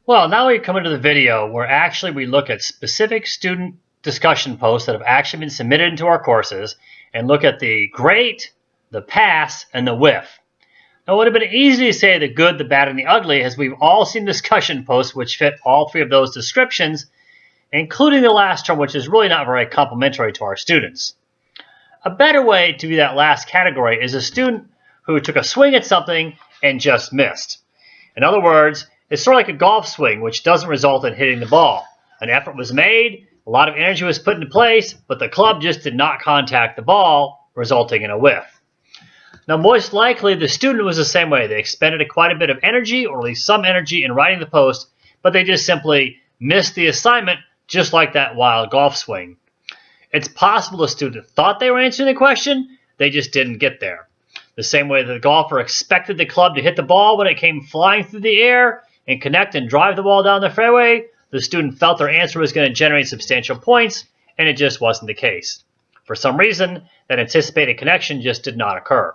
Well, now we come into the video where actually we look at specific student discussion posts that have actually been submitted into our courses and look at the great, the pass, and the whiff. Now, it would have been easy to say the good, the bad, and the ugly, as we've all seen discussion posts which fit all three of those descriptions, including the last term, which is really not very complimentary to our students. A better way to view that last category is a student who took a swing at something and just missed. In other words, it's sort of like a golf swing, which doesn't result in hitting the ball. An effort was made, a lot of energy was put into place, but the club just did not contact the ball, resulting in a whiff. Now, most likely, the student was the same way. They expended quite a bit of energy, or at least some energy, in writing the post, but they just simply missed the assignment, just like that wild golf swing. It's possible the student thought they were answering the question, they just didn't get there. The same way that the golfer expected the club to hit the ball when it came flying through the air and connect and drive the ball down the fairway, the student felt their answer was going to generate substantial points, and it just wasn't the case. For some reason, that anticipated connection just did not occur.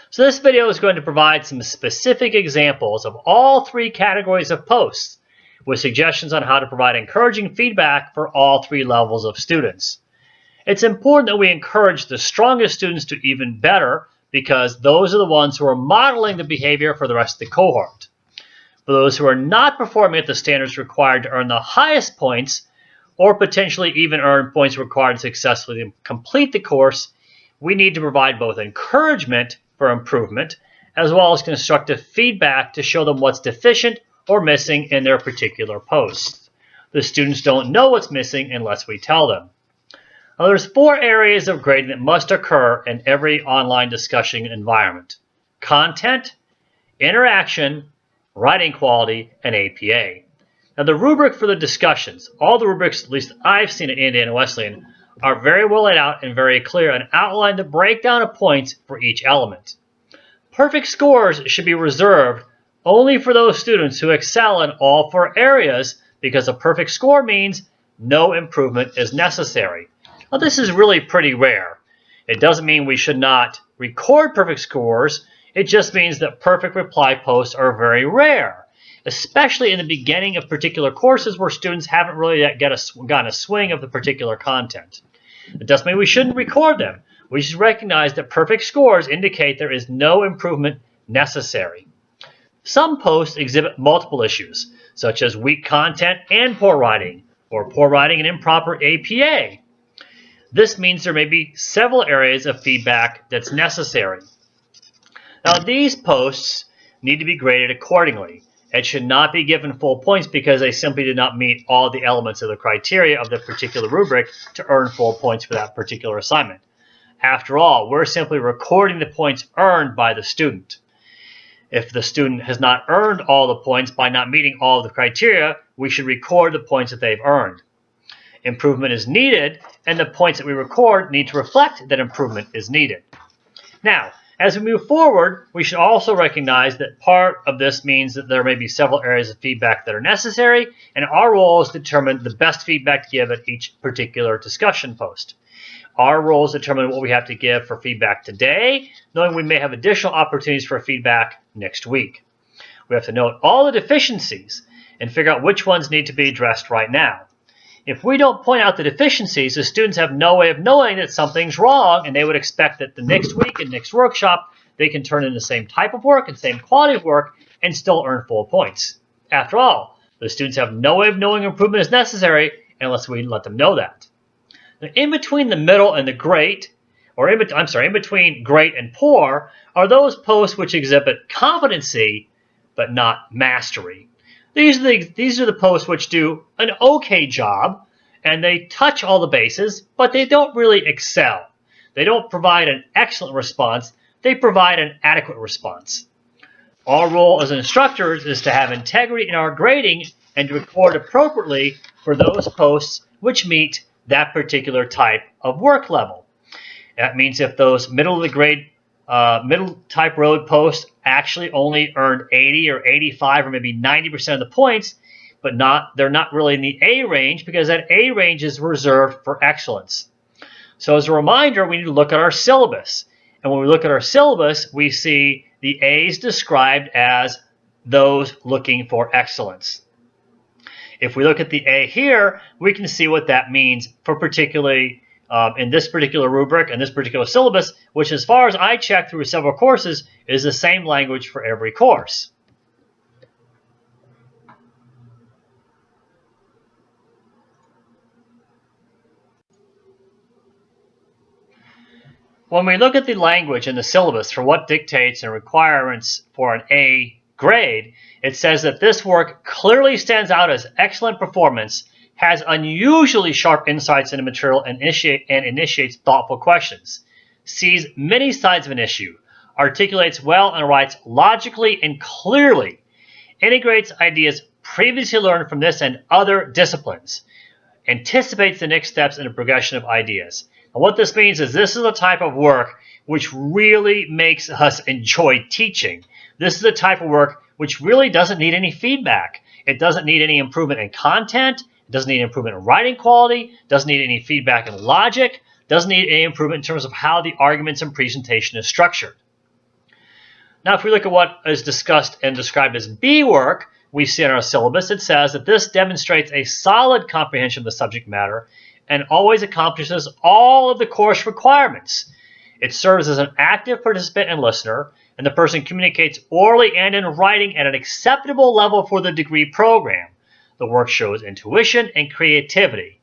So this video is going to provide some specific examples of all three categories of posts, with suggestions on how to provide encouraging feedback for all three levels of students. It's important that we encourage the strongest students to even better, because those are the ones who are modeling the behavior for the rest of the cohort. For those who are not performing at the standards required to earn the highest points, or potentially even earn points required to successfully complete the course, we need to provide both encouragement for improvement, as well as constructive feedback to show them what's deficient or missing in their particular posts. The students don't know what's missing unless we tell them. Now, there's 4 areas of grading that must occur in every online discussion environment: content, interaction, writing quality, and APA. Now, the rubric for the discussions, all the rubrics, at least I've seen at Indiana Wesleyan, are very well laid out and very clear and outline the breakdown of points for each element. Perfect scores should be reserved only for those students who excel in all 4 areas, because a perfect score means no improvement is necessary. Now, this is really pretty rare. It doesn't mean we should not record perfect scores. It just means that perfect reply posts are very rare, especially in the beginning of particular courses where students haven't really yet gotten a swing of the particular content. It doesn't mean we shouldn't record them. We should recognize that perfect scores indicate there is no improvement necessary. Some posts exhibit multiple issues, such as weak content and poor writing, or poor writing and improper APA. This means there may be several areas of feedback that's necessary. Now, these posts need to be graded accordingly. It should not be given full points because they simply did not meet all the elements of the criteria of the particular rubric to earn full points for that particular assignment. After all, we're simply recording the points earned by the student. If the student has not earned all the points by not meeting all of the criteria, we should record the points that they've earned. Improvement is needed, and the points that we record need to reflect that improvement is needed. Now, as we move forward, we should also recognize that part of this means that there may be several areas of feedback that are necessary, and our role is to determine the best feedback to give at each particular discussion post. Our role is to determine what we have to give for feedback today, knowing we may have additional opportunities for feedback next week. We have to note all the deficiencies and figure out which ones need to be addressed right now. If we don't point out the deficiencies, the students have no way of knowing that something's wrong, and they would expect that the next week and next workshop, they can turn in the same type of work and same quality of work and still earn full points. After all, the students have no way of knowing improvement is necessary unless we let them know that. Now, in between the middle and the great, or in between great and poor, are those posts which exhibit competency but not mastery. These are the posts which do an okay job, and they touch all the bases, but they don't really excel. They don't provide an excellent response. They provide an adequate response. Our role as instructors is to have integrity in our grading and to record appropriately for those posts which meet that particular type of work level. That means if those middle type road posts actually only earned 80 or 85 or maybe 90% of the points, but they're not really in the A range, because that A range is reserved for excellence. So as a reminder, we need to look at our syllabus. And when we look at our syllabus, we see the A's described as those looking for excellence. If we look at the A here, we can see what that means for particularly in this particular rubric and this particular syllabus, which as far as I checked through several courses, is the same language for every course. When we look at the language in the syllabus for what dictates and requirements for an A grade, it says that this work clearly stands out as excellent performance, has unusually sharp insights into material, and initiates thoughtful questions, sees many sides of an issue, articulates well and writes logically and clearly, integrates ideas previously learned from this and other disciplines, anticipates the next steps in a progression of ideas. And what this means is this is the type of work which really makes us enjoy teaching. This is the type of work which really doesn't need any feedback. It doesn't need any improvement in content. It doesn't need improvement in writing quality. Doesn't need any feedback in logic. Doesn't need any improvement in terms of how the arguments and presentation is structured. Now, if we look at what is discussed and described as B work, we see in our syllabus, it says that this demonstrates a solid comprehension of the subject matter and always accomplishes all of the course requirements. It serves as an active participant and listener, and the person communicates orally and in writing at an acceptable level for the degree program. The work shows intuition and creativity.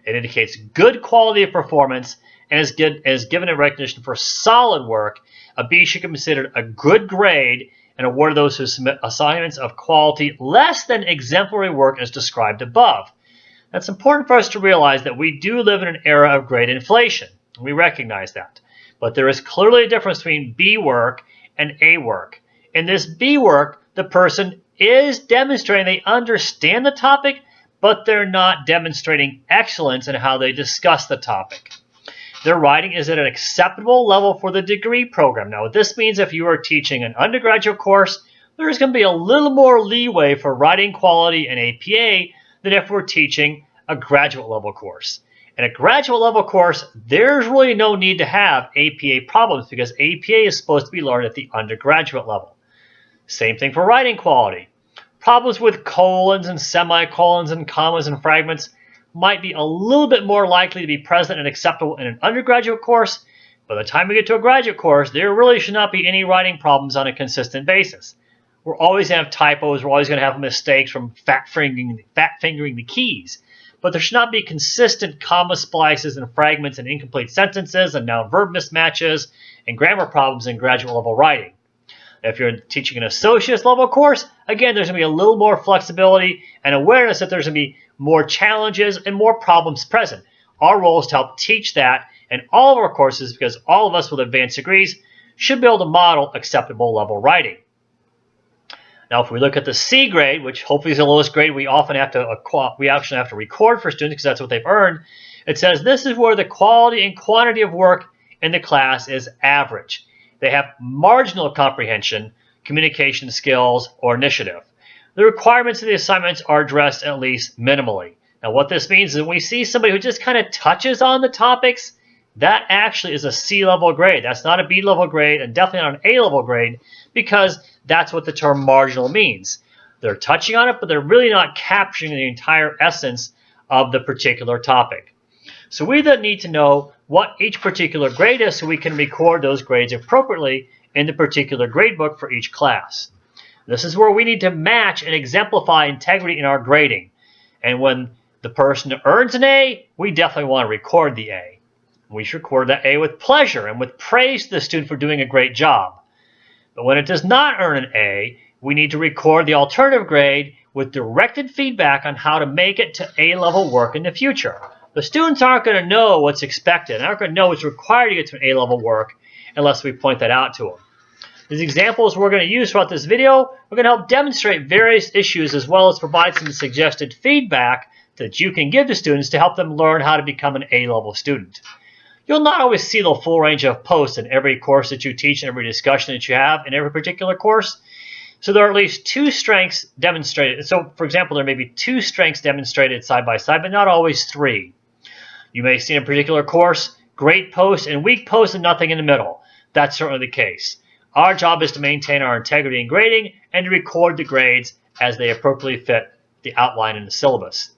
It indicates good quality of performance and is given a recognition for solid work. A B should be considered a good grade and awarded those who submit assignments of quality less than exemplary work as described above. It's important for us to realize that we do live in an era of great inflation. We recognize that. But there is clearly a difference between B work and A work. In this B work, the person is demonstrating they understand the topic, but they're not demonstrating excellence in how they discuss the topic. Their writing is at an acceptable level for the degree program. Now, what this means, if you are teaching an undergraduate course, there's going to be a little more leeway for writing quality and APA than if we're teaching a graduate level course. In a graduate level course, there's really no need to have APA problems because APA is supposed to be learned at the undergraduate level. Same thing for writing quality. Problems with colons and semicolons and commas and fragments might be a little bit more likely to be present and acceptable in an undergraduate course. By the time we get to a graduate course, there really should not be any writing problems on a consistent basis. We're always going to have typos. We're always going to have mistakes from fat fingering the keys. But there should not be consistent comma splices and fragments and incomplete sentences and noun-verb mismatches and grammar problems in graduate level writing. If you're teaching an associate's level course, again, there's going to be a little more flexibility and awareness that there's going to be more challenges and more problems present. Our role is to help teach that in all of our courses because all of us with advanced degrees should be able to model acceptable level writing. Now, if we look at the C grade, which hopefully is the lowest grade we actually have to record for students because that's what they've earned, it says this is where the quality and quantity of work in the class is average. They have marginal comprehension, communication skills, or initiative. The requirements of the assignments are addressed at least minimally. Now, what this means is when we see somebody who just kind of touches on the topics, that actually is a C-level grade. That's not a B-level grade and definitely not an A-level grade because that's what the term marginal means. They're touching on it, but they're really not capturing the entire essence of the particular topic. So we then need to know what each particular grade is so we can record those grades appropriately in the particular grade book for each class. This is where we need to match and exemplify integrity in our grading. And when the person earns an A, we definitely want to record the A. We should record that A with pleasure and with praise to the student for doing a great job. But when it does not earn an A, we need to record the alternative grade with directed feedback on how to make it to A-level work in the future. The students aren't going to know what's expected. They aren't going to know what's required to get to an A-level work unless we point that out to them. These examples we're going to use throughout this video are going to help demonstrate various issues as well as provide some suggested feedback that you can give to students to help them learn how to become an A-level student. You'll not always see the full range of posts in every course that you teach and every discussion that you have in every particular course. So there are at least two strengths demonstrated. So, for example, there may be two strengths demonstrated side by side, but not always three. You may see in a particular course great posts and weak posts and nothing in the middle. That's certainly the case. Our job is to maintain our integrity in grading and to record the grades as they appropriately fit the outline in the syllabus.